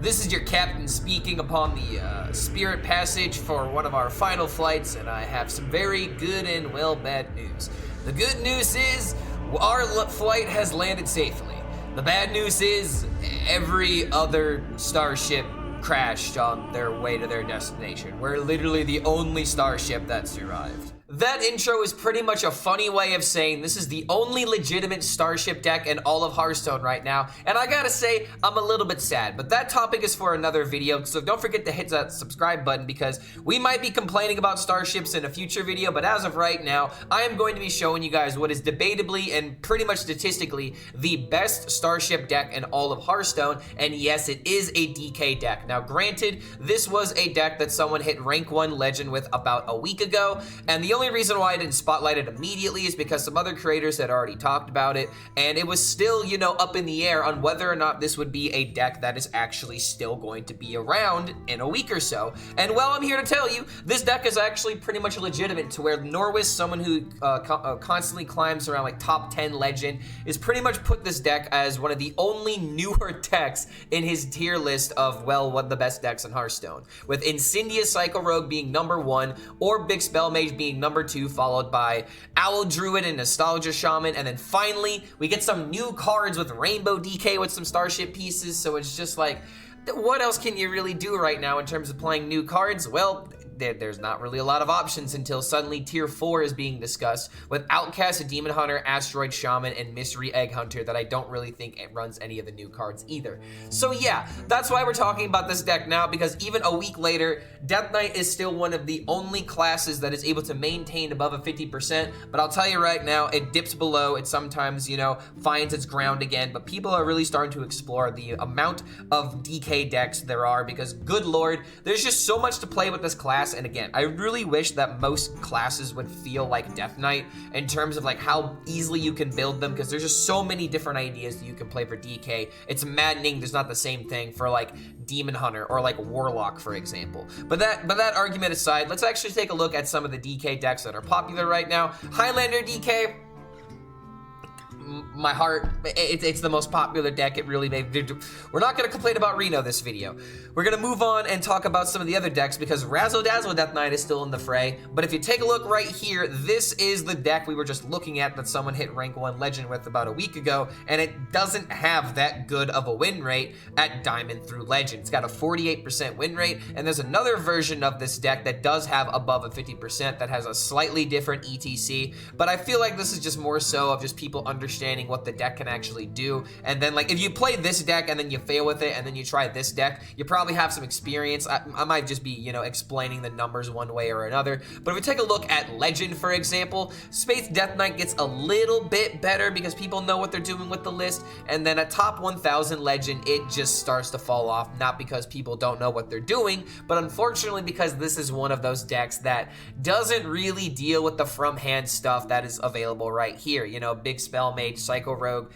This is your captain speaking upon the spirit passage for one of our final flights, and I have some very good and bad news. The good news is our flight has landed safely. The bad news is every other Starship crashed on their way to their destination. We're literally the only Starship that survived. That intro is pretty much a funny way of saying this is the only legitimate Starship deck in all of Hearthstone right now, and I gotta say, I'm a little bit sad, but that topic is for another video, so don't forget to hit that subscribe button because we might be complaining about Starships in a future video, but as of right now, I am going to be showing you guys what is debatably and pretty much statistically the best Starship deck in all of Hearthstone, and yes, it is a DK deck. Now granted, this was a deck that someone hit rank 1 legend with about a week ago, and the only reason why I didn't spotlight it immediately is because some other creators had already talked about it, and it was still, you know, up in the air on whether or not this would be a deck that is actually still going to be around in a week or so. And well, I'm here to tell you, this deck is actually pretty much legitimate to where Norwis, someone who constantly climbs around like top 10 legend, is pretty much put this deck as one of the only newer decks in his tier list of, well, what the best decks in Hearthstone, with Incendious Psycho Rogue being number 1, or Big Spell Mage being number 2, followed by Owl Druid and Nostalgia Shaman, and then finally we get some new cards with Rainbow DK with some Starship pieces. So it's just like, what else can you really do right now in terms of playing new cards? Well, there's not really a lot of options until suddenly tier 4 is being discussed with Outcast, Demon Hunter, Asteroid Shaman, and Mystery Egg Hunter that I don't really think it runs any of the new cards either. So yeah, that's why we're talking about this deck now, because even a week later, Death Knight is still one of the only classes that is able to maintain above a 50%, but I'll tell you right now, it dips below, it sometimes, you know, finds its ground again, but people are really starting to explore the amount of DK decks there are, because good lord, there's just so much to play with this class. And again, I really wish that most classes would feel like Death Knight in terms of like how easily you can build them, because there's just so many different ideas that you can play for DK. It's maddening there's not the same thing for like Demon Hunter or like Warlock, for example. But that argument aside, let's actually take a look at some of the DK decks that are popular right now. Highlander DK, my heart, it's the most popular deck. It really made. We're not going to complain about Reno this video. We're going to move on and talk about some of the other decks because Razzle Dazzle Death Knight is still in the fray. But if you take a look right here, this is the deck we were just looking at that someone hit rank 1 legend with about a week ago, and it doesn't have that good of a win rate at Diamond through Legend. It's got a 48% win rate, and there's another version of this deck that does have above a 50% that has a slightly different ETC, but I feel like this is just more so of just people understanding what the deck can actually do. And then like if you play this deck and then you fail with it and then you try this deck, you probably have some experience. I might just be, you know, explaining the numbers one way or another. But if we take a look at Legend, for example, Space Death Knight gets a little bit better because people know what they're doing with the list. And then at top 1000 Legend, it just starts to fall off, not because people don't know what they're doing, but unfortunately because this is one of those decks that doesn't really deal with the from hand stuff that is available right here. You know, Big Spell Mage, Psycho Rogue,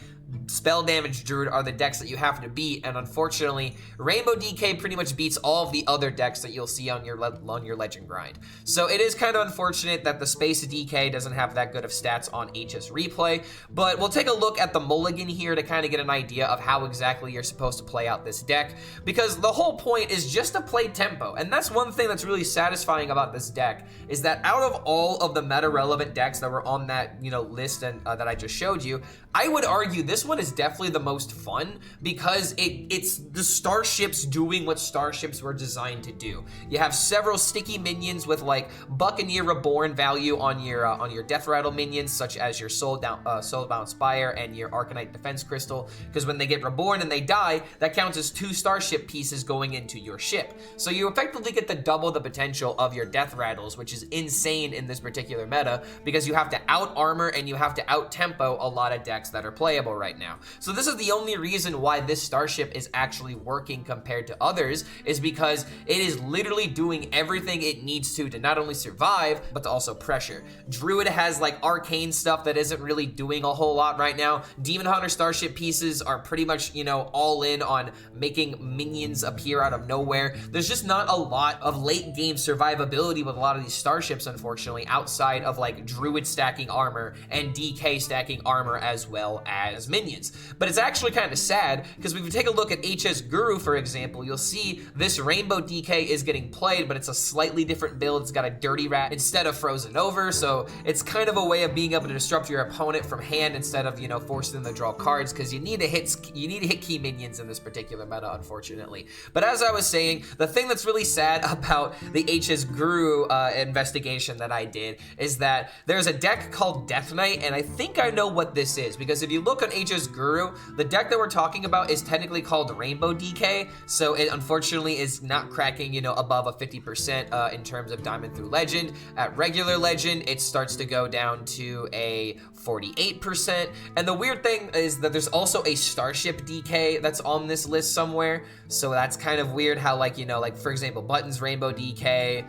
Spell Damage Druid are the decks that you have to beat, and unfortunately, Rainbow DK pretty much beats all of the other decks that you'll see on your Legend grind. So it is kind of unfortunate that the Space DK doesn't have that good of stats on HSReplay, but we'll take a look at the Mulligan here to kind of get an idea of how exactly you're supposed to play out this deck, because the whole point is just to play tempo, and that's one thing that's really satisfying about this deck, is that out of all of the meta-relevant decks that were on that, you know, list and that I just showed you, I would argue this one is definitely the most fun because it's the Starships doing what Starships were designed to do. You have several sticky minions with like Buccaneer Reborn value on your Death Rattle minions, such as your Soulbound Spire and your Arcanite Defense Crystal, because when they get reborn and they die, that counts as 2 Starship pieces going into your ship. So you effectively get to double the potential of your Death Rattles, which is insane in this particular meta because you have to out armor and you have to out tempo a lot of decks that are playable right now. So this is the only reason why this Starship is actually working compared to others, is because it is literally doing everything it needs to not only survive, but to also pressure. Druid has like arcane stuff that isn't really doing a whole lot right now. Demon Hunter Starship pieces are pretty much, you know, all in on making minions appear out of nowhere. There's just not a lot of late game survivability with a lot of these Starships, unfortunately, outside of like Druid stacking armor and DK stacking armor as well as minions. minions. But it's actually kind of sad, because if you take a look at HS Guru, for example, you'll see this Rainbow DK is getting played, but it's a slightly different build. It's got a Dirty Rat instead of Frozen Over, so it's kind of a way of being able to disrupt your opponent from hand instead of, you know, forcing them to draw cards, because you need to hit key minions in this particular meta, unfortunately. But as I was saying, the thing that's really sad about the HS Guru investigation that I did is that there's a deck called Death Knight, and I think I know what this is, because if you look on HS Guru, the deck that we're talking about is technically called Rainbow DK, so it unfortunately is not cracking, you know, above a 50% in terms of Diamond through Legend. At regular Legend, it starts to go down to a 48%, and the weird thing is that there's also a Starship DK that's on this list somewhere, so that's kind of weird how, like, you know, like, for example, Buttons Rainbow DK,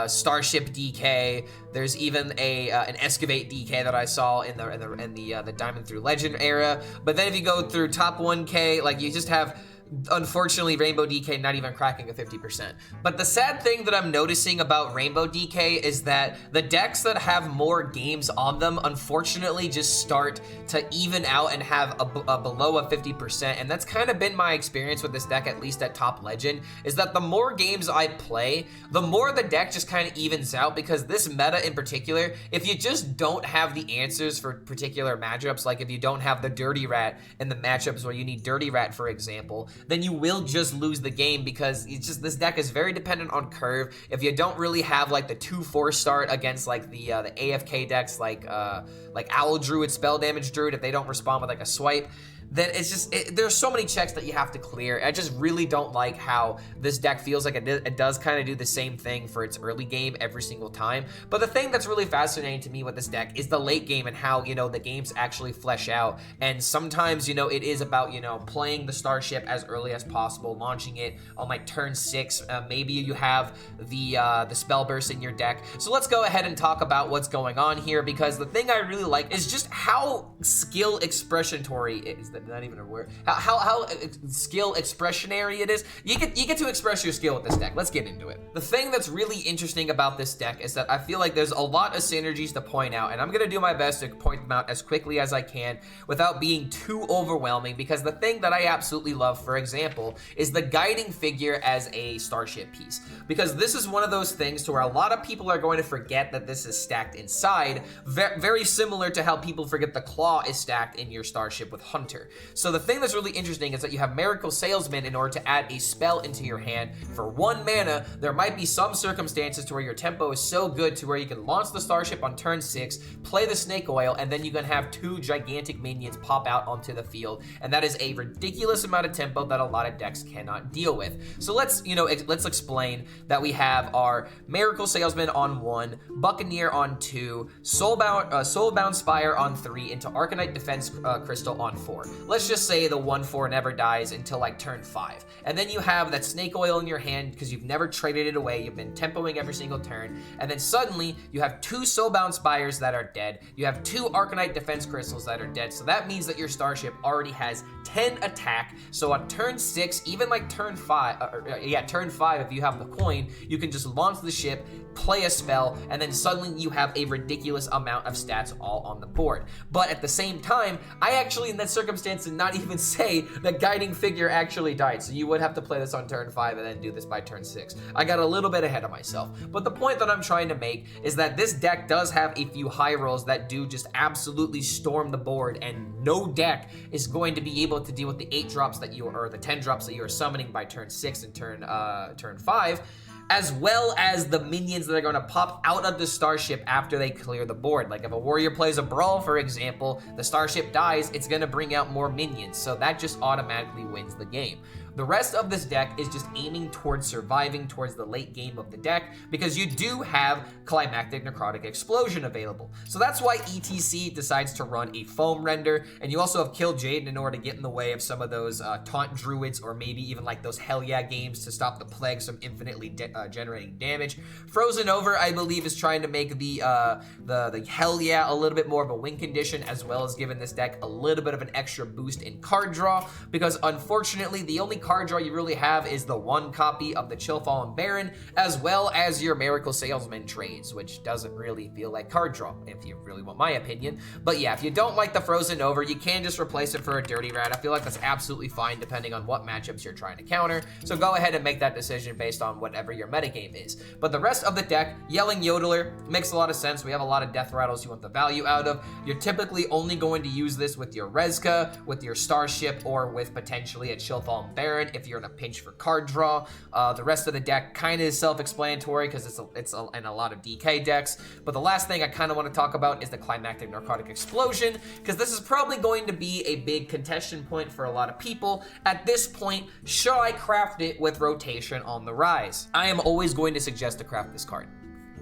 Starship DK. There's even an Excavate DK that I saw in the Diamond through Legend era. But then if you go through top 1K, like, you just have, unfortunately, Rainbow DK not even cracking a 50%. But the sad thing that I'm noticing about Rainbow DK is that the decks that have more games on them, unfortunately, just start to even out and have a below a 50%. And that's kind of been my experience with this deck, at least at top Legend, is that the more games I play, the more the deck just kind of evens out, because this meta in particular, if you just don't have the answers for particular matchups, like if you don't have the Dirty Rat in the matchups where you need Dirty Rat, for example, then you will just lose the game, because it's just, this deck is very dependent on curve. If you don't really have like the 2-4 start against like the AFK decks like Owl Druid, Spell Damage Druid, if they don't respond with like a swipe, then it's just, there's so many checks that you have to clear. I just really don't like how this deck feels like it does kind of do the same thing for its early game every single time. But the thing that's really fascinating to me with this deck is the late game and how, you know, the games actually flesh out. And sometimes, you know, it is about, you know, playing the Starship as early as possible, launching it on like turn 6. Maybe you have the Spell Burst in your deck. So let's go ahead and talk about what's going on here, because the thing I really like is just how skill expressionatory it is. Not even a word. How skill expressionary it is. You get to express your skill with this deck. Let's get into it. The thing that's really interesting about this deck is that I feel like there's a lot of synergies to point out, and I'm gonna do my best to point them out as quickly as I can without being too overwhelming, because the thing that I absolutely love, for example, is the guiding figure as a Starship piece, because this is one of those things to where a lot of people are going to forget that this is stacked inside, very similar to how people forget the Claw is stacked in your Starship with Hunter. So the thing that's really interesting is that you have Miracle Salesman in order to add a spell into your hand. For 1 mana, there might be some circumstances to where your tempo is so good to where you can launch the Starship on turn 6, play the Snake Oil, and then you can have 2 gigantic minions pop out onto the field. And that is a ridiculous amount of tempo that a lot of decks cannot deal with. So let's explain that we have our Miracle Salesman on 1, Buccaneer on 2, Soulbound Spire on 3, into Arcanite Defense Crystal on 4. Let's just say the 1/4 never dies until like turn 5. And then you have that Snake Oil in your hand because you've never traded it away. You've been tempoing every single turn. And then suddenly you have 2 Soulbound Spires that are dead. You have 2 Arcanite Defense Crystals that are dead. So that means that your Starship already has 10 attack. So on turn 6, even like turn 5, turn 5, if you have the coin, you can just launch the ship, play a spell, and then suddenly you have a ridiculous amount of stats all on the board. But at the same time, I actually in that circumstance did not even say that Guiding Figure actually died, so you would have to play this on turn 5 and then do this by turn 6. I got a little bit ahead of myself, but the point that I'm trying to make is that this deck does have a few high rolls that do just absolutely storm the board, and no deck is going to be able to deal with the 8 drops that you are, or the 10 drops that you are summoning by turn 6 and turn 5, as well as the minions that are going to pop out of the Starship after they clear the board. Like if a warrior plays a Brawl, for example, the Starship dies, it's going to bring out more minions, so that just automatically wins the game. The rest of this deck is just aiming towards surviving towards the late game of the deck, because you do have Climactic Necrotic Explosion available. So that's why ETC decides to run a Foam Render, and you also have Kill Jaden in order to get in the way of some of those Taunt Druids, or maybe even like those Hell Yeah games to stop the Plagues from infinitely generating damage. Frozen Over, I believe, is trying to make the Hell Yeah a little bit more of a win condition, as well as giving this deck a little bit of an extra boost in card draw, because unfortunately the only card draw you really have is the one copy of the Chillfallen Baron, as well as your Miracle Salesman trades, which doesn't really feel like card draw, if you really want my opinion. But yeah, if you don't like the Frozen Over, you can just replace it for a Dirty Rat. I feel like that's absolutely fine depending on what matchups you're trying to counter. So go ahead and make that decision based on whatever your metagame is. But the rest of the deck, Yelling Yodeler makes a lot of sense. We have a lot of Death Rattles you want the value out of. You're typically only going to use this with your Rezka, with your Starship, or with potentially a Chillfallen Baron if you're in a pinch for card draw. The rest of the deck kind of is self-explanatory because it's in a lot of DK decks. But the last thing I kind of want to talk about is the Climactic Narcotic Explosion, because this is probably going to be a big contention point for a lot of people. At this point, should I craft it with rotation on the rise? I am always going to suggest to craft this card.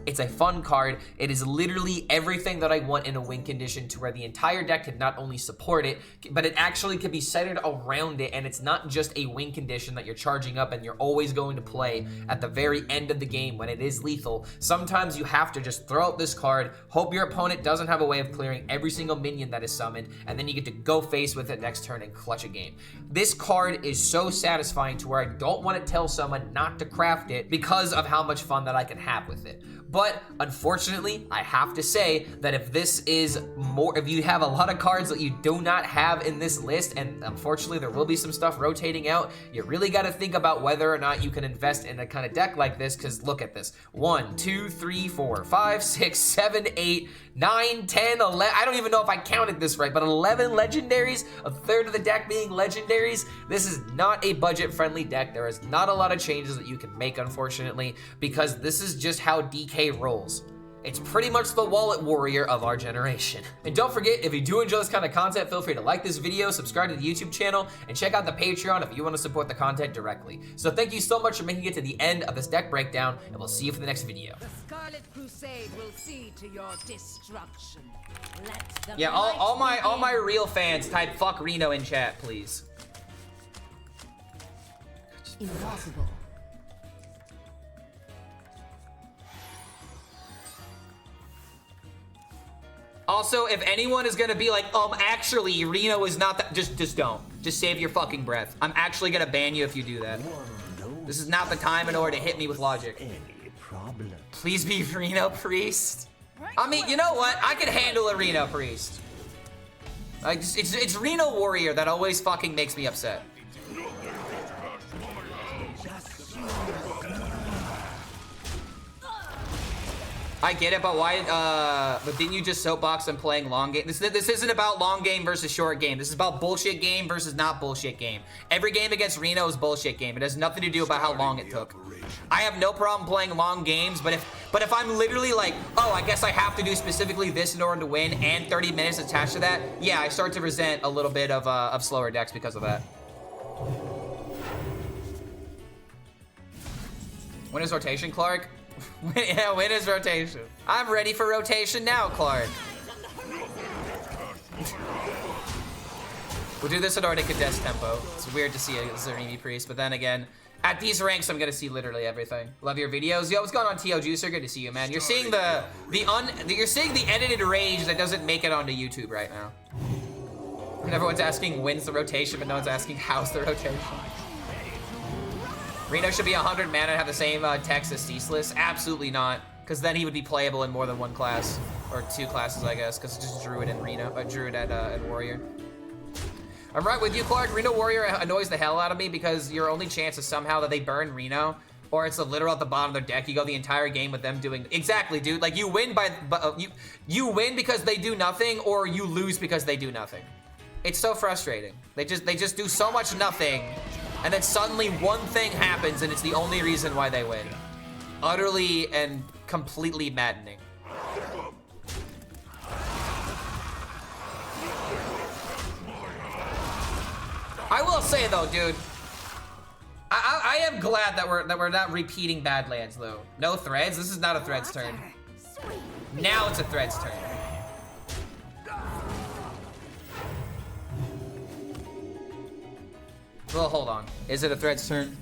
It's a fun card. It is literally everything that I want in a win condition, to where the entire deck can not only support it, but it actually could be centered around it, and it's not just a win condition that you're charging up and you're always going to play at the very end of the game when it is lethal. Sometimes you have to just throw out this card, hope your opponent doesn't have a way of clearing every single minion that is summoned, and then you get to go face with it next turn and clutch a game. This card is so satisfying to where I don't want to tell someone not to craft it because of how much fun that I can have with it. But unfortunately, I have to say that if this is more, if you have a lot of cards that you do not have in this list, and unfortunately there will be some stuff rotating out, you really got to think about whether or not you can invest in a kind of deck like this, because look at this. 1, 2, 3, 4, 5, 6, 7, 8, 9, 10, 11, I don't even know if I counted this right, but 11 legendaries, a third of the deck being legendaries. This is not a budget-friendly deck. There is not a lot of changes that you can make, unfortunately, because this is just how DK rolls. It's pretty much the wallet warrior of our generation. And don't forget, if you do enjoy this kind of content, feel free to like this video, subscribe to the YouTube channel, and check out the Patreon if you want to support the content directly. So thank you so much for making it to the end of this deck breakdown, and we'll see you for the next video. The Scarlet Crusade will see to your destruction. Yeah, all my real fans type fuck Reno in chat, please. Impossible. Also, if anyone is gonna be like, actually, Reno is not that, just don't. Just save your fucking breath. I'm actually gonna ban you if you do that. This is not the time in order to hit me with logic. Any problem? Please be Reno Priest. I mean, you know what? I could handle a Reno Priest. Like, it's Reno Warrior that always fucking makes me upset. I get it, but why, but didn't you just soapbox on playing long game? This isn't about long game versus short game. This is about bullshit game versus not bullshit game. Every game against Reno is bullshit game. It has nothing to do about how long it took. I have no problem playing long games, but if I'm literally like, oh, I guess I have to do specifically this in order to win, and 30 minutes attached to that, yeah, I start to resent a little bit of slower decks because of that. When is rotation, Clark? Yeah, when is rotation? I'm ready for rotation now, Clark. We'll do this in order to contest tempo. It's weird to see a Zarimi Priest, but then again, at these ranks, I'm gonna see literally everything. Love your videos. Yo, what's going on, T.O. Juicer? Good to see you, man. You're seeing you're seeing the edited rage that doesn't make it onto YouTube right now. And everyone's asking when's the rotation, but no one's asking how's the rotation. Reno should be 100 mana and have the same text as Ceaseless? Absolutely not, because then he would be playable in more than one class, or two classes, I guess, because it's just Druid and Druid and Warrior. I'm right with you, Clark. Reno Warrior annoys the hell out of me because your only chance is somehow that they burn Reno, or it's a literal at the bottom of their deck. You go the entire game with them doing exactly, dude. Like you win you win because they do nothing, or you lose because they do nothing. It's so frustrating. They just do so much nothing. And then suddenly one thing happens and it's the only reason why they win. Utterly and completely maddening. I will say though, dude, I am glad that we're not repeating Badlands though. No threads. This is not a threads turn. Now it's a threads turn. Well, hold on. Is it a threads turn?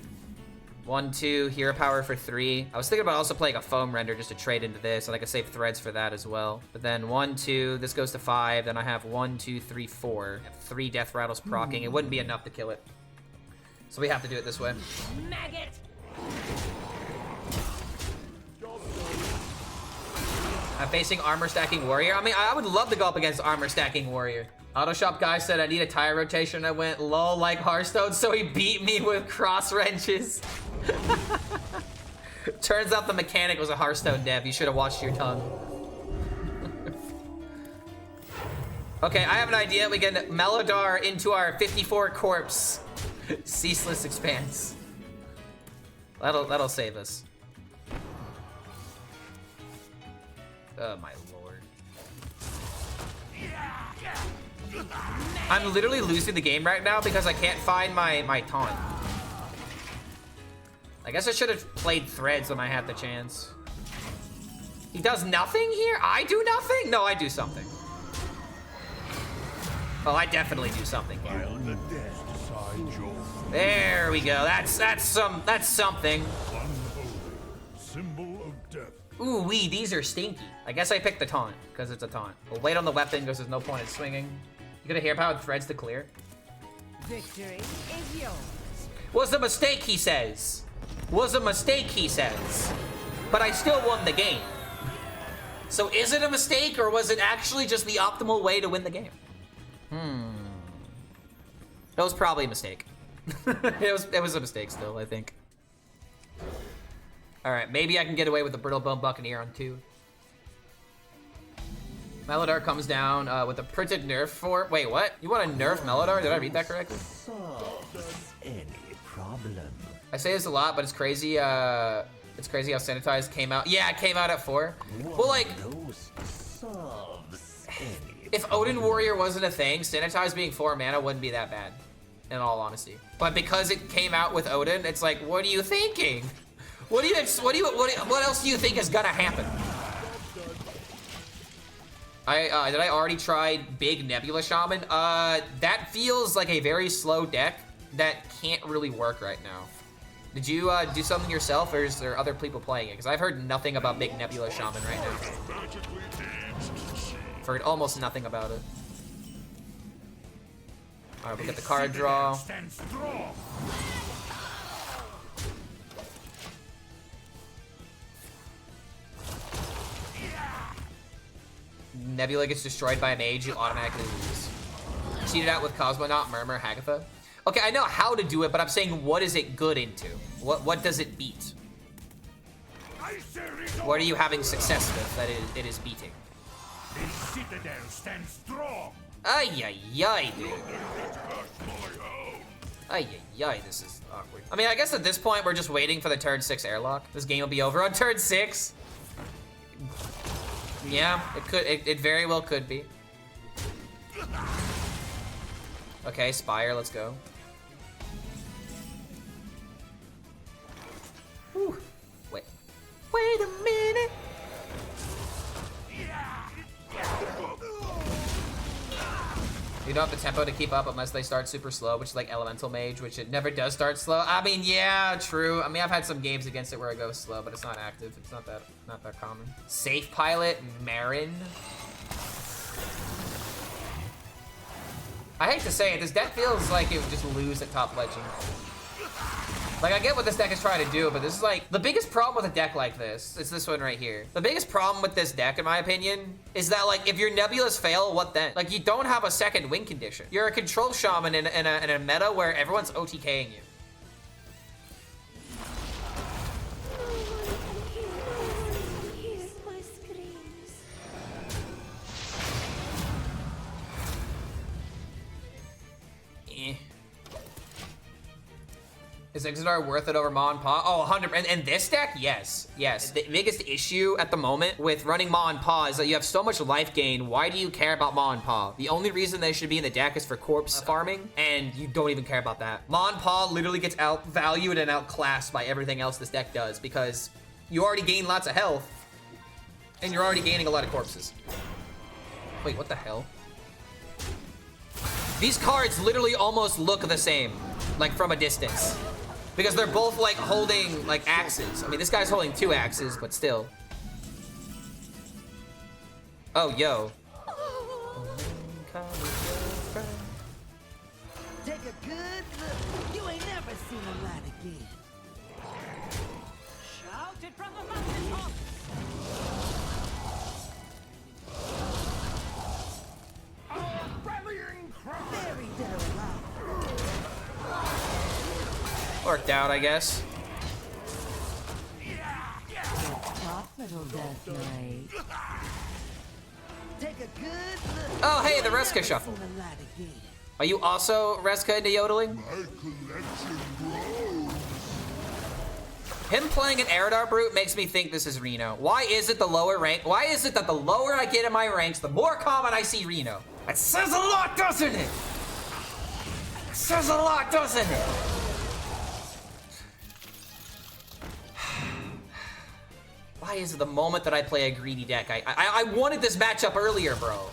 1, 2, hero power for 3. I was thinking about also playing a foam render just to trade into this, and I could save threads for that as well. But then 1, 2, this goes to 5. Then I have 1, 2, 3, 4. I have 3 death rattles proccing. It wouldn't be enough to kill it. So we have to do it this way. Maggot! I'm facing armor stacking warrior. I mean, I would love to go up against armor stacking warrior. Auto shop guy said I need a tire rotation. I went lol like Hearthstone, so he beat me with cross wrenches. Turns out the mechanic was a Hearthstone dev. You should have watched your tongue. Okay, I have an idea. We can Melodar into our 54 corpse. Ceaseless expanse. That'll save us. Oh my lord. I'm literally losing the game right now because I can't find my taunt. I guess I should have played threads when I had the chance. He does nothing here? I do nothing? No, I do something. Oh, I definitely do something here. There we go. That's something. Symbol of death. Ooh wee, these are stinky. I guess I picked the taunt because it's a taunt. We'll wait on the weapon because there's no point in swinging. You gonna hear powered threads to clear? Victory is yours. Was a mistake, he says. Was a mistake, he says. But I still won the game. So is it a mistake or was it actually just the optimal way to win the game? That was probably a mistake. it was a mistake still, I think. All right, maybe I can get away with the Brittle Bone Buccaneer on 2. Melodar comes down with a printed nerf for. Wait, what? You want to nerf Melodar? Did I read that correctly? Any problem? I say this a lot, but it's crazy. It's crazy how Sanitized came out. Yeah, it came out at 4. Well, like, if Odin Warrior wasn't a thing, Sanitized being 4 mana wouldn't be that bad, in all honesty. But because it came out with Odin, it's like, what are you thinking? What else do you think is gonna happen? Did I already try Big Nebula Shaman? That feels like a very slow deck that can't really work right now. Did you do something yourself, or is there other people playing it? Because I've heard nothing about Big Nebula Shaman right now. I've heard almost nothing about it. All right, we'll get the card draw. Nebula gets destroyed by a mage, you automatically lose. Cheated out with Cosmonaut, Murmur, Hagatha. Okay, I know how to do it, but I'm saying, what is it good into? What does it beat? What are you having success with that it is beating? The citadel stands strong. Ay, ay, ay, dude. Ay, ay, ay, this is awkward. I mean, I guess at this point, we're just waiting for the turn 6 airlock. This game will be over on turn 6. Yeah, it very well could be. Okay, Spire, let's go. Whew. Wait a minute. You don't have the tempo to keep up unless they start super slow, which is like Elemental Mage, which it never does start slow. I mean, yeah, true. I mean, I've had some games against it where it goes slow, but it's not active. It's not that common. Safe Pilot, Marin. I hate to say it, this deck feels like it would just lose at top legend. Like, I get what this deck is trying to do, but this is like, the biggest problem with a deck like this, it's this one right here. The biggest problem with this deck, in my opinion, is that like, if your Nebulas fail, what then? Like, you don't have a second win condition. You're a control shaman in a meta where everyone's OTKing you. Is Exodar worth it over Ma and Pa? Oh, 100%. And this deck, yes. Yes. The biggest issue at the moment with running Ma and Pa is that you have so much life gain. Why do you care about Ma and Pa? The only reason they should be in the deck is for corpse farming, and you don't even care about that. Ma and Pa literally gets outvalued and outclassed by everything else this deck does because you already gain lots of health, and you're already gaining a lot of corpses. Wait, what the hell? These cards literally almost look the same, like from a distance. Because they're both like holding like axes. I mean, this guy's holding 2 axes, but still. Oh, yo. Take a good look. You ain't never again. Shout it from the mountaintop. Rallying cry! Very alive. Worked out, I guess. Top little death knight. Take a good look. Oh, hey, the Reska shuffle. The light again. Are you also Reska into yodeling? My collection grows. Him playing an Eridar Brute makes me think this is Reno. Why is it the lower rank? Why is it that the lower I get in my ranks, the more common I see Reno? That says a lot, doesn't it? It says a lot, doesn't it? Why is it the moment that I play a greedy deck? I wanted this matchup earlier, bro.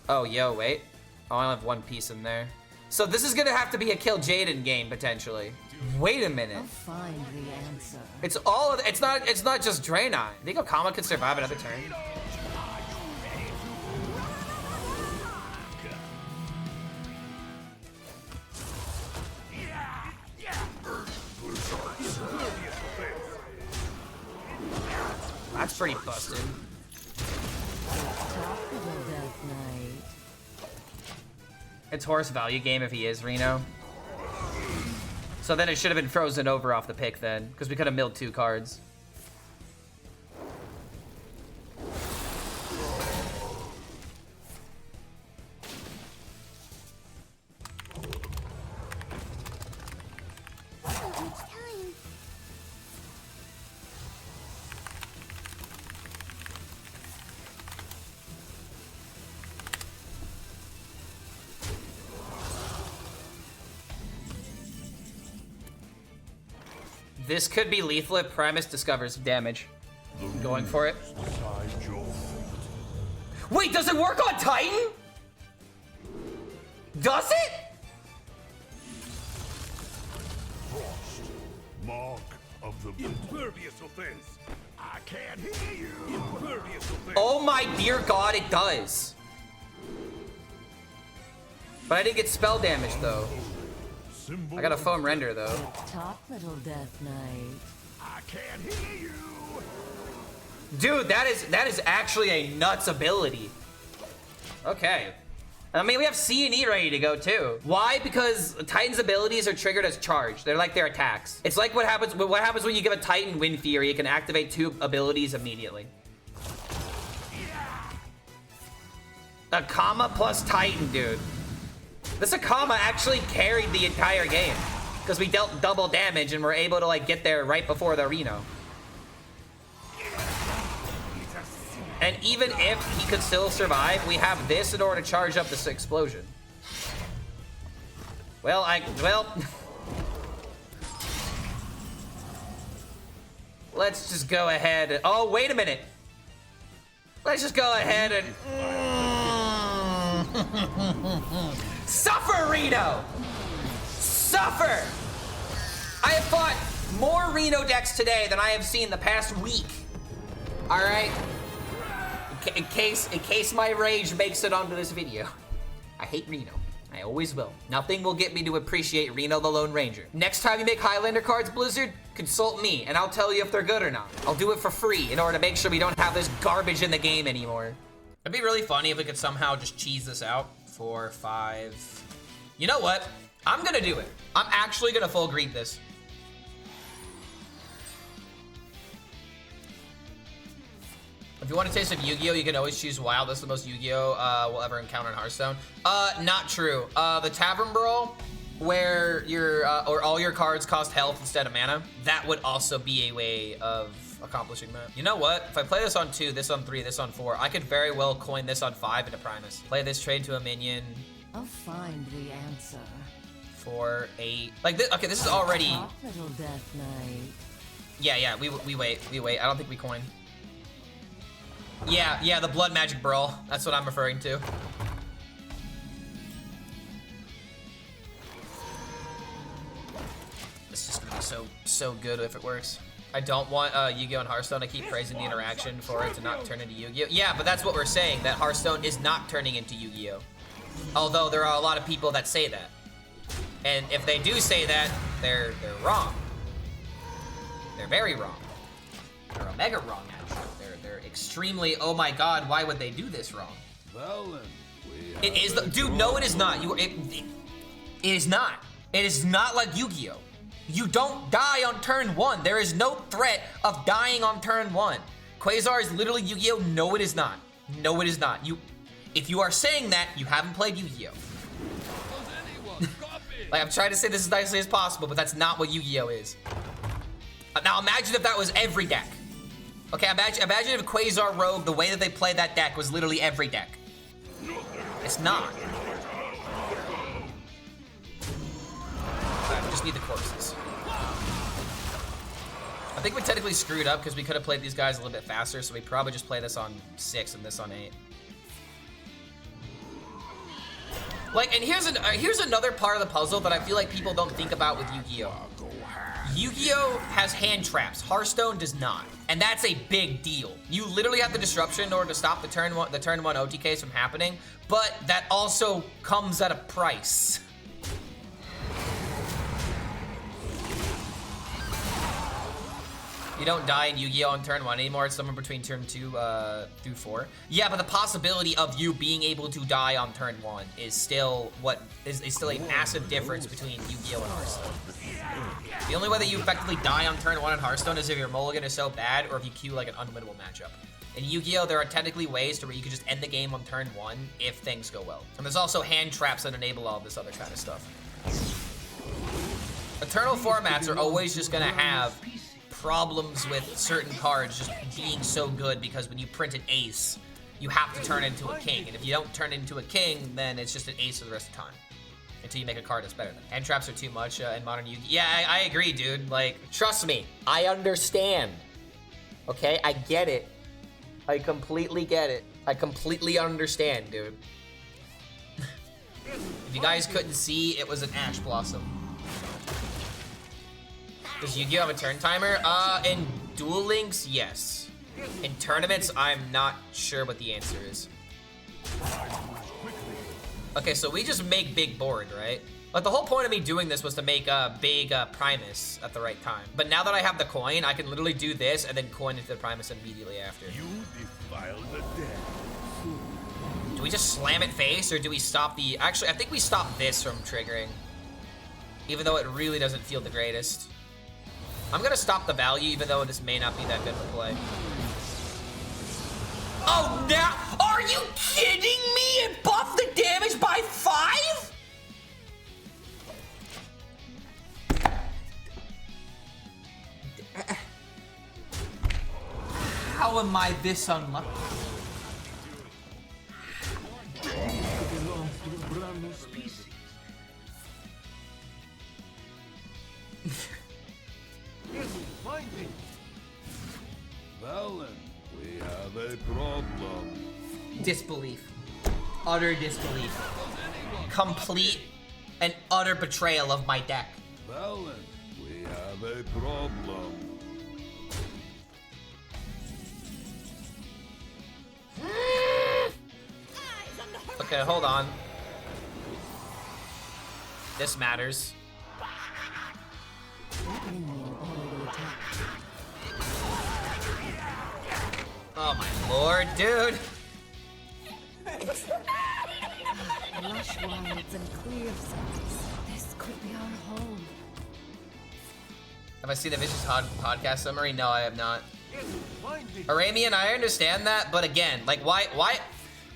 Oh, yo, wait. Oh, I only have one piece in there. So this is gonna have to be a kill Jaden game, potentially. Wait a minute. I'll find the answer. It's all of it's not just Draenei. Think Okama could survive another turn? That's pretty busted. Top little death knight. It's horse value game if he is Reno. So then it should have been frozen over off the pick then, because we could have milled 2 cards. This could be lethal if Primus discovers damage. I'm going for it. Wait, does it work on Titan? Does it? Frost, mark of the impervious offense. I can't hear you. Impervious offense. Oh my dear God, it does. But I didn't get spell damage though. I got a foam render though. Top little death knight. I can't hear you. Dude, that is actually a nuts ability. Okay. I mean, we have C and E ready to go too. Why? Because Titan's abilities are triggered as charge. They're like their attacks. It's like what happens when you give a Titan Wind Fury. It can activate 2 abilities immediately. Akama plus Titan, dude. This Akama actually carried the entire game because we dealt double damage and were able to like get there right before the Reno. And even if he could still survive, we have this in order to charge up this explosion. Well, let's just go ahead and, oh, wait a minute. Let's just go ahead and, suffer, Reno! Suffer! I have fought more Reno decks today than I have seen the past week. All right? In case my rage makes it onto this video. I hate Reno. I always will. Nothing will get me to appreciate Reno the Lone Ranger. Next time you make Highlander cards, Blizzard, consult me, and I'll tell you if they're good or not. I'll do it for free in order to make sure we don't have this garbage in the game anymore. It'd be really funny if we could somehow just cheese this out. 4, 5. You know what? I'm gonna do it. I'm actually gonna full greed this. If you want a taste of Yu-Gi-Oh, you can always choose Wild. That's the most Yu-Gi-Oh we'll ever encounter in Hearthstone. Not true. The Tavern Brawl, where or all your cards cost health instead of mana, that would also be a way of accomplishing that. You know what? If I play this on 2, this on 3, this on 4, I could very well coin this on 5 into Primus. Play this, trade to a minion. I'll find the answer. 4, 8. Like this. Okay, this is already. Top little death knight. Yeah. We wait. I don't think we coin. Yeah. The Blood Magic Brawl. That's what I'm referring to. This is just gonna be so good if it works. I don't want Yu-Gi-Oh! And Hearthstone to keep praising the interaction for it to not turn into Yu-Gi-Oh! Yeah, but that's what we're saying, that Hearthstone is not turning into Yu-Gi-Oh! Although there are a lot of people that say that. And if they do say that, they're wrong. They're very wrong. They're omega wrong, actually. They're extremely, oh my god, why would they do this wrong? It is, dude, no it is not. It is not. It is not like Yu-Gi-Oh! You don't die on turn 1. There is no threat of dying on turn 1. Quasar is literally Yu-Gi-Oh! No, it is not. No, it is not. If you are saying that, you haven't played Yu-Gi-Oh! Like, I'm trying to say this as nicely as possible, but that's not what Yu-Gi-Oh! Is. Now, imagine if that was every deck. Okay, imagine if Quasar Rogue, the way that they play that deck, was literally every deck. It's not. Alright, we just need the corpses. I think we technically screwed up because we could have played these guys a little bit faster, so we probably just play this on 6 and this on 8. Like, and here's another part of the puzzle that I feel like people don't think about with Yu-Gi-Oh! Yu-Gi-Oh! Has hand traps. Hearthstone does not. And that's a big deal. You literally have the disruption in order to stop the turn one OTKs from happening, but that also comes at a price. You don't die in Yu-Gi-Oh! On turn 1 anymore. It's somewhere between turn 2 through 4. Yeah, but the possibility of you being able to die on turn 1 is still still a massive difference between Yu-Gi-Oh! And Hearthstone. The only way that you effectively die on turn 1 in Hearthstone is if your Mulligan is so bad or if you queue like an unwinnable matchup. In Yu-Gi-Oh! There are technically ways to where you can just end the game on turn 1 if things go well. And there's also hand traps that enable all this other kind of stuff. Eternal formats are always just gonna have problems with certain cards just being so good because when you print an ace, you have to turn into a king. And if you don't turn into a king, then it's just an ace for the rest of the time. Until you make a card that's better than it. Hand traps are too much in modern Yu-Gi-Oh! Yeah, I agree, dude. Like, trust me, I understand. Okay, I get it. I completely get it. I completely understand, dude. If you guys couldn't see, it was an Ash Blossom. Does Yu-Gi-Oh! Have a turn timer? In Duel Links, yes. In tournaments, I'm not sure what the answer is. Okay, so we just make big board, right? Like, the whole point of me doing this was to make a big Primus at the right time. But now that I have the coin, I can literally do this and then coin into the Primus immediately after. You defile the dead. Do we just slam it face, or do we stop the... Actually, I think we stop this from triggering. Even though it really doesn't feel the greatest. I'm gonna stop the value, even though this may not be that good for play. Oh, now, are you kidding me? It buffed the damage by 5? How am I this unlucky? Belongs to a brand new species. Valen, we have a problem. Disbelief. Utter disbelief. Complete and utter betrayal of my deck. Valen, we have a problem. Okay, hold on. This matters. Oh my lord, dude! Lush wilds and clear skies. This could be our home. Have I seen the Vicious podcast summary? No, I have not. Aramean, I understand that, but again, like, why?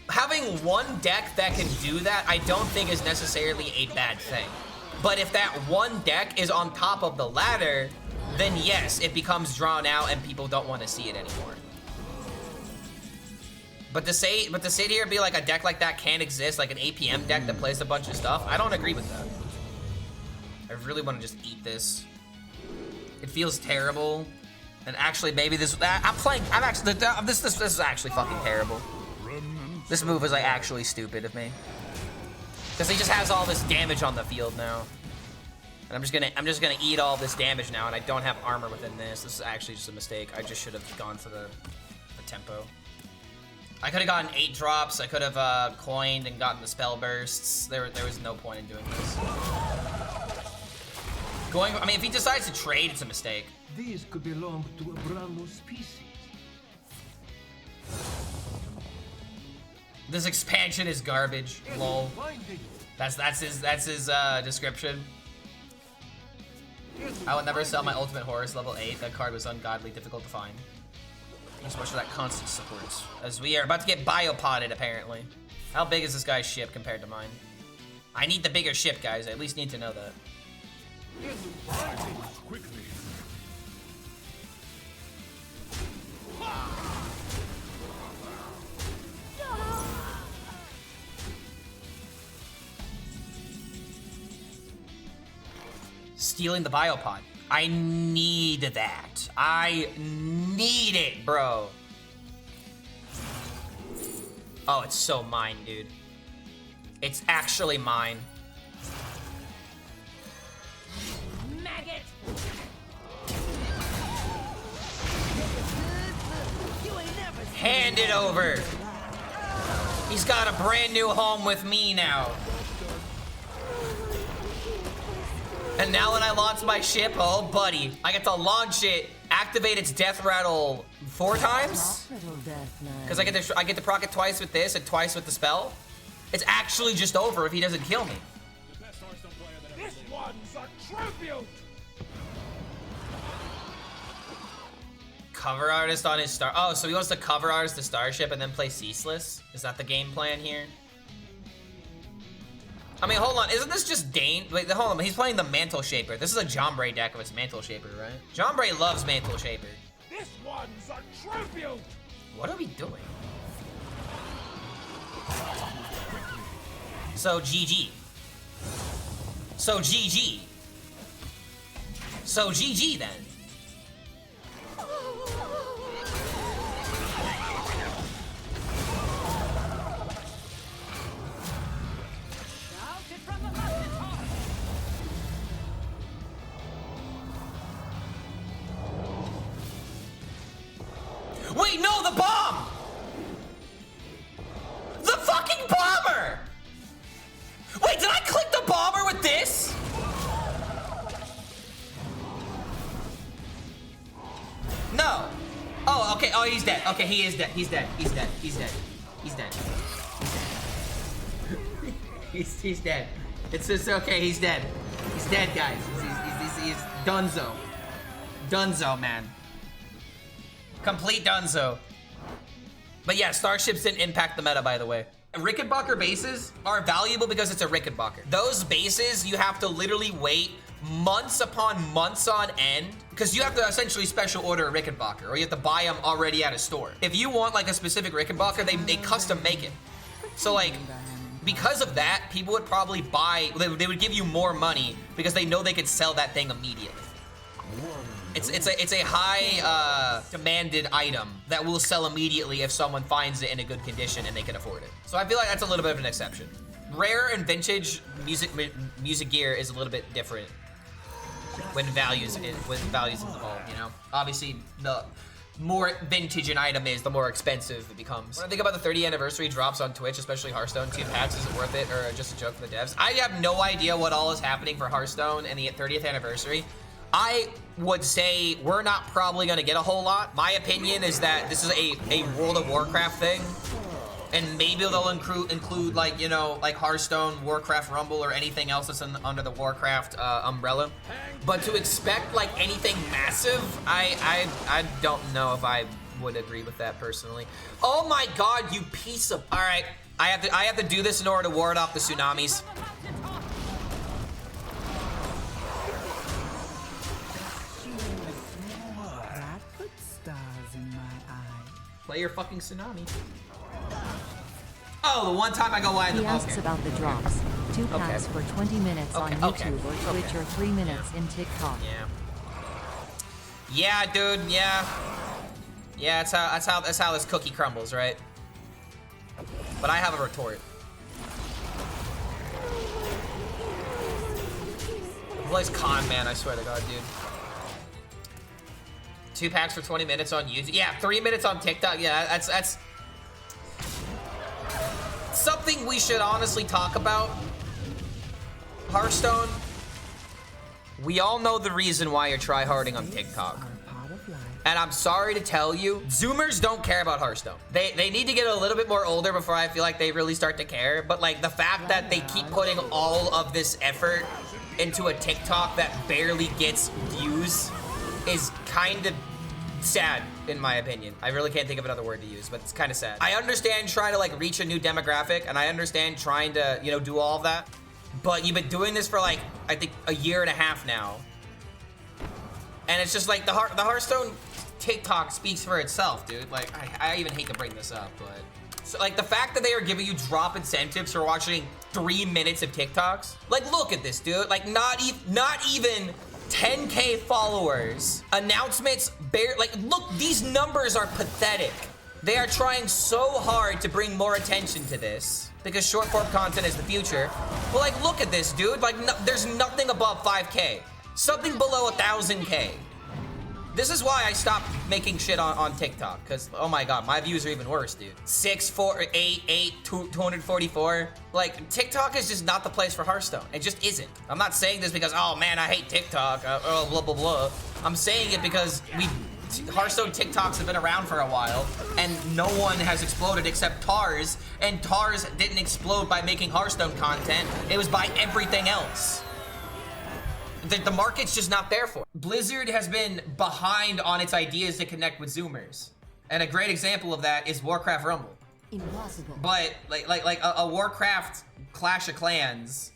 Having one deck that can do that, I don't think is necessarily a bad thing. But if that one deck is on top of the ladder, then yes, it becomes drawn out and people don't want to see it anymore. But to sit here and be like a deck like that can't exist, like an APM deck that plays a bunch of stuff, I don't agree with that. I really want to just eat this. It feels terrible. And actually, maybe this, this is actually fucking terrible. This move is like actually stupid of me. Because he just has all this damage on the field now. And I'm just gonna eat all this damage now, and I don't have armor within this. This is actually just a mistake. I just should have gone for the tempo. I could have gotten 8 drops. I could have coined and gotten the spell bursts. There was no point in doing this. Going, I mean, if he decides to trade, it's a mistake. These could belong to a brand new species. This expansion is garbage. Lol. That's his description. I would never sell my Ultimate Horus level 8. That card was ungodly difficult to find. Thanks so much for that constant support. As we are about to get biopotted, apparently. How big is this guy's ship compared to mine? I need the bigger ship, guys. I at least need to know that. Quickly. Stealing the biopod. I need that. I need it, bro. Oh, it's so mine, dude. It's actually mine. Maggot! Hand it over. He's got a brand new home with me now. And now when I launch my ship, oh buddy, I get to launch it, activate its death rattle 4 times. Because I get to proc it twice with this and twice with the spell. It's actually just over if he doesn't kill me. This one's a tribute. Cover artist on his star. Oh, so he wants to cover artist the Starship and then play Ceaseless? Is that the game plan here? I mean, hold on. Isn't this just Dane? Wait, hold on. He's playing the Mantle Shaper. This is a Jombray deck of its Mantle Shaper, right? Jombray loves Mantle Shaper. This one's a tribute. What are we doing? So GG. So GG. So GG then. Shouted from the mountaintop! Wait, no, the bomb! The fucking bomber! Wait, did I click the bomber with this? No. Oh, okay. Oh, he's dead. Okay, he is dead. He's dead. He's dead. He's dead. He's dead. He's dead. It's just okay. He's dead. He's dead, guys. He's Dunzo. Dunzo, man. Complete Dunzo. But yeah, Starships didn't impact the meta, by the way. Rickenbacker bases are valuable because it's a Rickenbacker. Those bases, you have to literally wait months upon months on end because you have to essentially special order a Rickenbacker or you have to buy them already at a store. If you want like a specific Rickenbacker, they custom make it. So like, because of that, people would probably buy, they would give you more money because they know they could sell that thing immediately. It's a high demanded item that will sell immediately if someone finds it in a good condition and they can afford it. So I feel like that's a little bit of an exception. Rare and vintage music gear is a little bit different when values involved, you know? Obviously, the more vintage an item is, the more expensive it becomes. When I think about the 30th anniversary drops on Twitch, especially Hearthstone, 2 packs, is it worth it or just a joke for the devs? I have no idea what all is happening for Hearthstone and the 30th anniversary. I would say we're not probably gonna get a whole lot. My opinion is that this is a World of Warcraft thing. And maybe they'll include like, you know, like Hearthstone, Warcraft Rumble, or anything else that's under the Warcraft umbrella. But to expect like anything massive, I don't know if I would agree with that personally. Oh my God, you piece of, all right. I have to do this in order to ward off the tsunamis. That put stars in my eye. Play your fucking tsunami. Oh, the one time I go live. He asks about the drops. 2 packs for 20 minutes on YouTube or Twitch or 3 minutes in TikTok. Yeah. Yeah, dude. Yeah. Yeah, that's how this cookie crumbles, right? But I have a retort. Plays con man, I swear to God, dude. 2 packs for 20 minutes on YouTube. Yeah, 3 minutes on TikTok. Yeah, that's something we should honestly talk about. Hearthstone. We all know the reason why you're tryharding on TikTok. And I'm sorry to tell you, Zoomers don't care about Hearthstone. They need to get a little bit more older before I feel like they really start to care. But like the fact that they keep putting all of this effort into a TikTok that barely gets views is kind of sad, in my opinion. I really can't think of another word to use, but it's kind of sad. I understand trying to like reach a new demographic, and I understand trying to, you know, do all of that. But you've been doing this for like, I think, a year and a half now. And it's just like the Hearthstone TikTok speaks for itself, dude. Like, I even hate to bring this up, but... So, like, the fact that they are giving you drop incentives for watching 3 minutes of TikToks. Like, look at this, dude. Like, not even 10K followers. Announcements, like, look, these numbers are pathetic. They are trying so hard to bring more attention to this because short form content is the future. But, like, look at this, dude. Like, there's nothing above 5K. Something below 1,000K. This is why I stopped making shit on TikTok, because, oh my god, my views are even worse, dude. 6, 4, 8, 244. Like, TikTok is just not the place for Hearthstone. It just isn't. I'm not saying this because, oh man, I hate TikTok, blah, blah, blah. I'm saying it because Hearthstone TikToks have been around for a while, and no one has exploded except TARS, and TARS didn't explode by making Hearthstone content. It was by everything else. The market's just not there for it. Blizzard has been behind on its ideas to connect with Zoomers. And a great example of that is Warcraft Rumble. Impossible. But like a Warcraft Clash of Clans,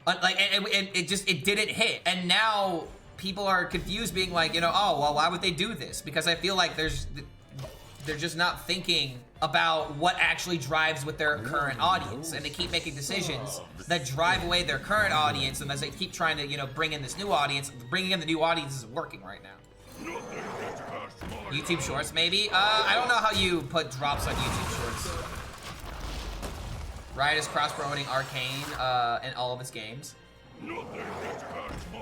like it didn't hit. And now people are confused, being like, you know, oh, well, why would they do this? Because I feel like they're just not thinking about what actually drives with their current audience, and they keep making decisions that drive away their current audience, and as they keep trying to, you know, bring in this new audience, bringing in the new audience isn't working right now. YouTube Shorts, maybe? I don't know how you put drops on YouTube Shorts. Riot is cross-promoting Arcane in all of its games.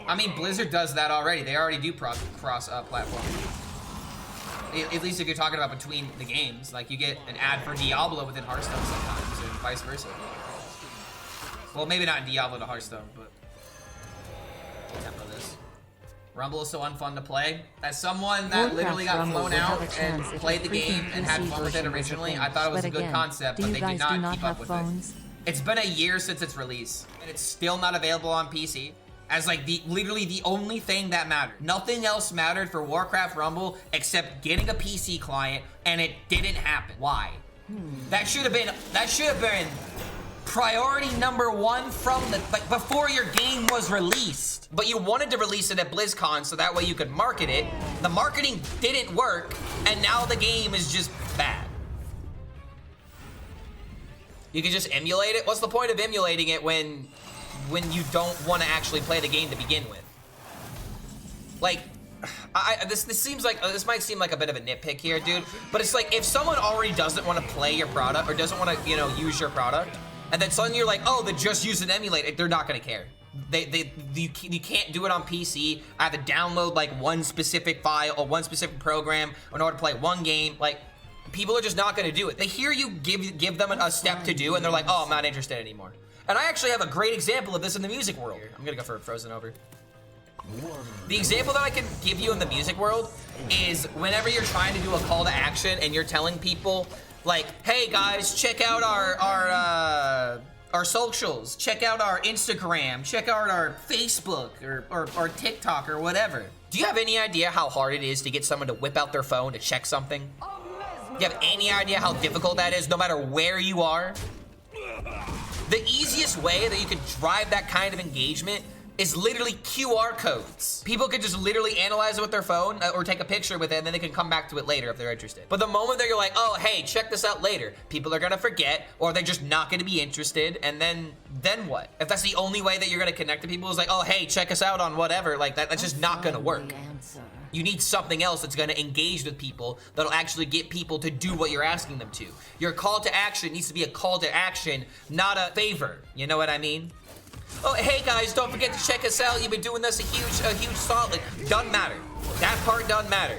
I mean, Blizzard does that already. They already do cross-platform. At least if you're talking about between the games, like you get an ad for Diablo within Hearthstone sometimes, and vice versa. Well, maybe not in Diablo to Hearthstone, but tempo this. Rumble is so unfun to play. As someone that literally got flown out and played the game and had fun with it originally, I thought it was a good concept, but they did not keep up with it. It's been a year since its release, and it's still not available on PC. As like literally the only thing that mattered. Nothing else mattered for Warcraft Rumble except getting a PC client, and it didn't happen. Why? That should have been priority number one from before your game was released. But you wanted to release it at BlizzCon so that way you could market it. The marketing didn't work, and now the game is just bad. You can just emulate it? What's the point of emulating it when you don't want to actually play the game to begin with? Like, this seems like, this might seem like a bit of a nitpick here, dude, but it's like, if someone already doesn't want to play your product or doesn't want to, you know, use your product, and then suddenly you're like, oh, then just use an emulator, they're not going to care. You can't do it on PC. I have to download like one specific file or one specific program in order to play one game. Like, people are just not going to do it. They hear you give them a step to do, and they're like, oh, I'm not interested anymore. And I actually have a great example of this in the music world. I'm gonna go for a Frozen Over. The example that I can give you in the music world is whenever you're trying to do a call to action and you're telling people, like, hey guys, check out our socials, check out our Instagram, check out our Facebook or TikTok or whatever. Do you have any idea how hard it is to get someone to whip out their phone to check something? Do you have any idea how difficult that is, no matter where you are? The easiest way that you could drive that kind of engagement is literally QR codes. People could just literally analyze it with their phone or take a picture with it, and then they can come back to it later if they're interested. But the moment that you're like, oh, hey, check this out later, people are gonna forget, or they're just not gonna be interested, and then what? If that's the only way that you're gonna connect to people is like, oh, hey, check us out on whatever, like that's just not gonna work. You need something else that's gonna engage with people, that'll actually get people to do what you're asking them to. Your call to action needs to be a call to action, not a favor. You know what I mean? Oh, hey guys, don't forget to check us out. You've been doing us a huge solid. Doesn't matter. That part doesn't matter.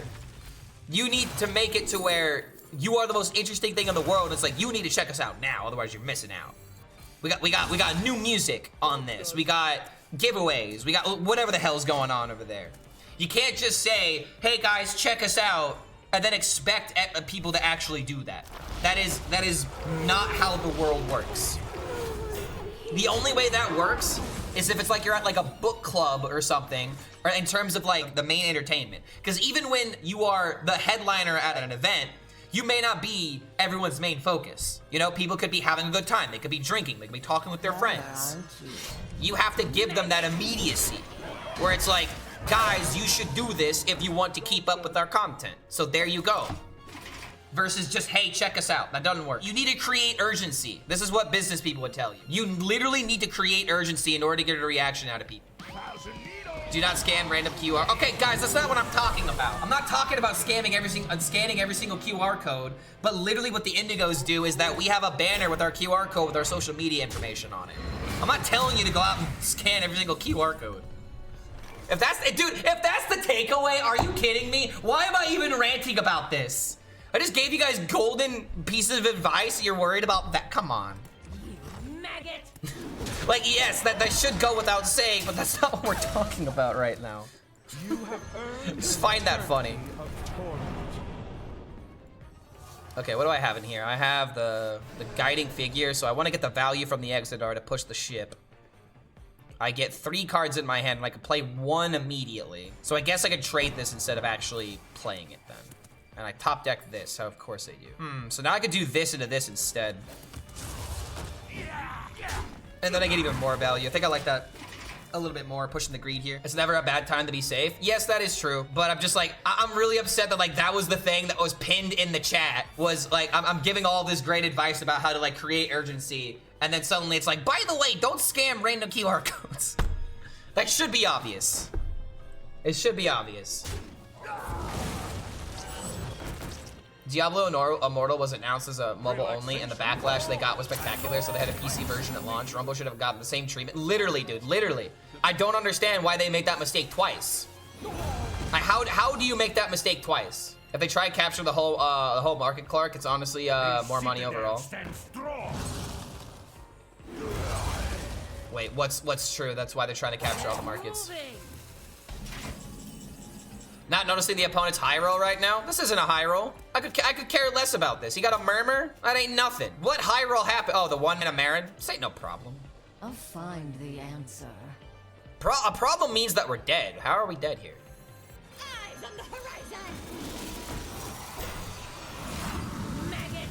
You need to make it to where you are the most interesting thing in the world. It's like, you need to check us out now, otherwise you're missing out. We got new music on this. We got giveaways. We got whatever the hell's going on over there. You can't just say, hey guys, check us out, and then expect people to actually do that. That is not how the world works. The only way that works is if it's like you're at like a book club or something, or in terms of like the main entertainment. Because even when you are the headliner at an event, you may not be everyone's main focus. You know, people could be having a good time. They could be drinking. They could be talking with their friends. You have to give them that immediacy where it's like, guys, you should do this if you want to keep up with our content. So there you go. Versus just, hey, check us out. That doesn't work. You need to create urgency. This is what business people would tell you. You literally need to create urgency in order to get a reaction out of people. Do not scam random QR. Okay, guys, that's not what I'm talking about. I'm not talking about scanning every single QR code, but literally what the Indigos do is that we have a banner with our QR code with our social media information on it. I'm not telling you to go out and scan every single QR code. If that's the takeaway, are you kidding me? Why am I even ranting about this? I just gave you guys golden pieces of advice. You're worried about that? Come on. You maggot! Like, yes, that should go without saying, but that's not what we're talking about right now. Just find that funny. Okay, what do I have in here? I have the guiding figure, so I want to get the value from the Exodar to push the ship. I get 3 cards in my hand, and I can play 1 immediately. So I guess I could trade this instead of actually playing it then. And I top deck this, so of course I do. So now I could do this into this instead. And then I get even more value. I think I like that a little bit more, pushing the greed here. It's never a bad time to be safe. Yes, that is true. But I'm just like, I'm really upset that like that was the thing that was pinned in the chat. Was like, I'm giving all this great advice about how to like create urgency. And then suddenly it's like, by the way, don't scam random QR codes. That should be obvious. It should be obvious. Diablo Immortal was announced as a mobile only, and the backlash they got was spectacular, so they had a PC version at launch. Rumble should have gotten the same treatment. Literally, dude, literally. I don't understand why they made that mistake twice. Like, how do you make that mistake twice? If they try to capture the whole market, Clark, it's honestly more money overall. Wait, what's true? That's why they're trying to capture all the markets. Not noticing the opponent's high roll right now? This isn't a high roll. I could care less about this. He got a murmur? That ain't nothing. What high roll happened? Oh, the 1 in a Marin? This ain't no problem. I'll find the answer. A problem means that we're dead. How are we dead here? Eyes on the horizon! Maggot!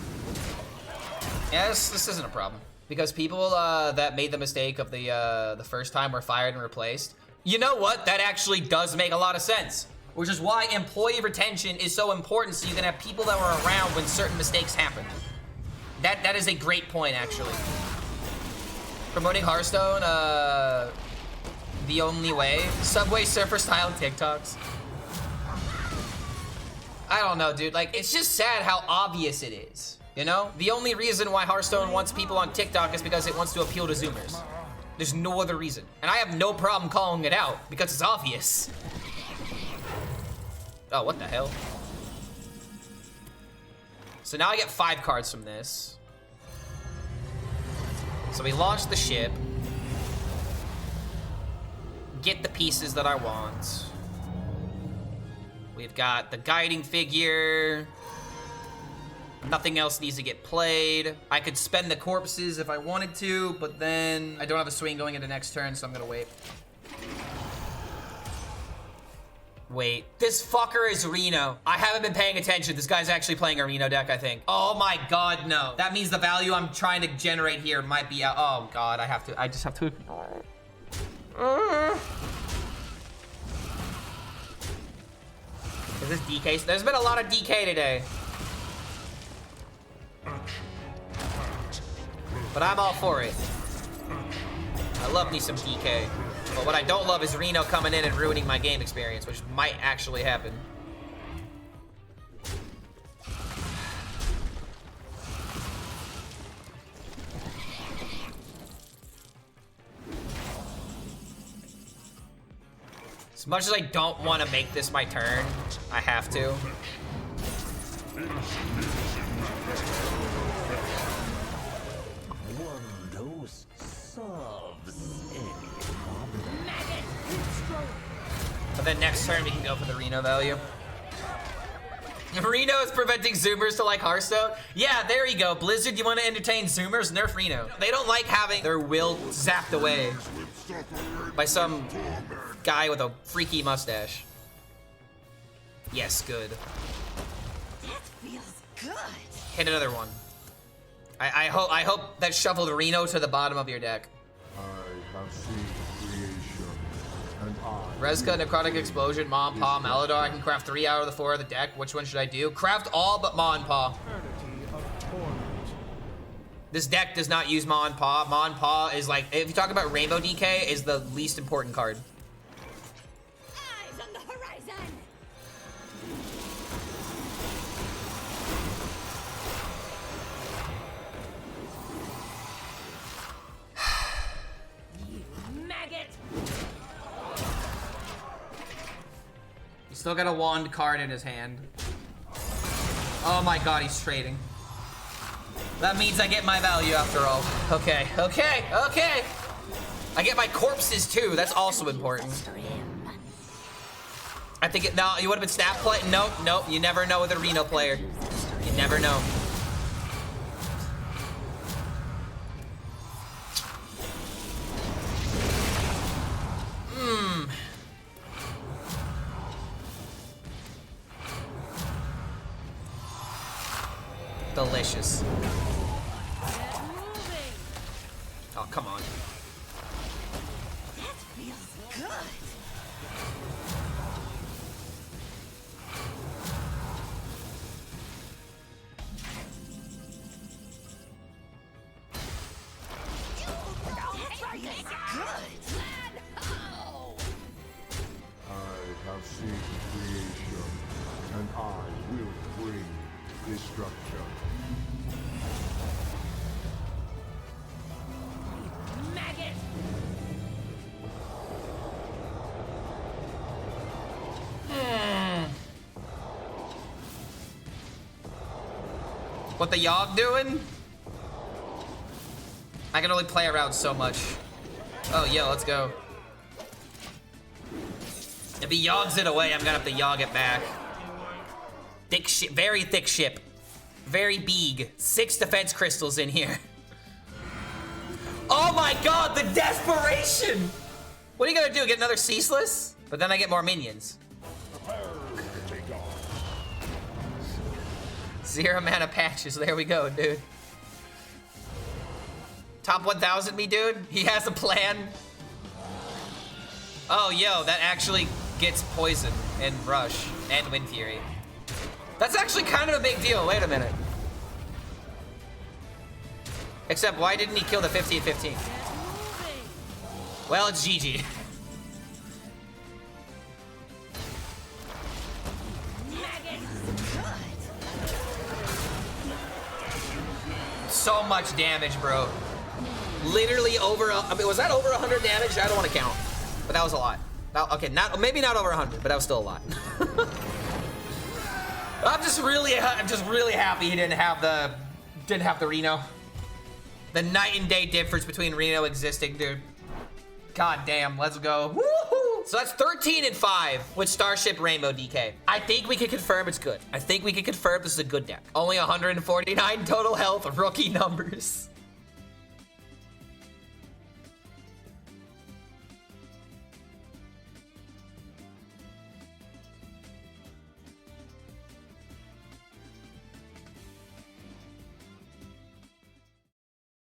Yes, this isn't a problem. Because people that made the mistake of the first time were fired and replaced. You know what? That actually does make a lot of sense. Which is why employee retention is so important, so you can have people that were around when certain mistakes happen. That is a great point, actually. Promoting Hearthstone, the only way. Subway Surfer style TikToks. I don't know, dude. Like, it's just sad how obvious it is. You know? The only reason why Hearthstone wants people on TikTok is because it wants to appeal to Zoomers. There's no other reason. And I have no problem calling it out because it's obvious. Oh, what the hell? So now I get 5 cards from this. So we launch the ship. Get the pieces that I want. We've got the guiding figure. Nothing else needs to get played. I could spend the corpses if I wanted to, but then I don't have a swing going into next turn, so I'm gonna wait. Wait, this fucker is Reno. I haven't been paying attention. This guy's actually playing a Reno deck, I think. Oh my god, no. That means the value I'm trying to generate here might be out. Oh god, I just have to ignore it. Is this DK? There's been a lot of DK today. But I'm all for it. I love me some DK. But what I don't love is Reno coming in and ruining my game experience, which might actually happen. As much as I don't want to make this my turn, I have to. One dose solves any problem. But then next turn we can go for the Reno value. Reno is preventing Zoomers to like Hearthstone. Yeah, there you go. Blizzard, you want to entertain Zoomers? Nerf Reno. They don't like having their will zapped away by some guy with a freaky mustache. Yes, good. That feels good. Hit another one. I hope that shuffled Reno to the bottom of your deck. I have seen creation, and I Rezka, Necrotic Explosion, Ma and Pa, Maladar. I can craft 3 out of the 4 of the deck. Which one should I do? Craft all but Ma and Pa. This deck does not use Ma and Pa. Ma and Pa is like, if you talk about Rainbow DK, is the least important card. Eyes on the horizon. You maggot. He's still got a wand card in his hand. Oh my god, he's trading. That means I get my value after all. Okay, okay, okay. I get my corpses too. That's also important. I think it, no, you would have been snap play. Nope, nope. You never know with a Reno player. You never know. Mmm. Delicious. Oh, come on. That feels good. I have seen creation, and I will bring destruction. Maggot. What the Yogg doing? I can only play around so much. Oh, yo, let's go. If he Yoggs it away, I'm gonna have to Yogg it back. Thick ship, very thick ship. Very big. 6 defense crystals in here. Oh my god, the desperation! What are you gonna do, get another ceaseless? But then I get more minions. 0 mana patches, there we go, dude. Top 1000 me, dude? He has a plan. Oh, yo, that actually gets poison and rush and wind fury. That's actually kind of a big deal. Wait a minute. Except, why didn't he kill the 15-15? Well, it's GG. So much damage, bro. Literally over, I mean, was that over 100 damage? I don't want to count, but that was a lot. That, okay, maybe not over 100, but that was still a lot. I'm just really happy he didn't have the Reno. The night and day difference between Reno existing, dude. God damn, let's go. Woohoo! So that's 13-5 with Starship Rainbow DK. I think we can confirm it's good. I think we can confirm this is a good deck. Only 149 total health, rookie numbers.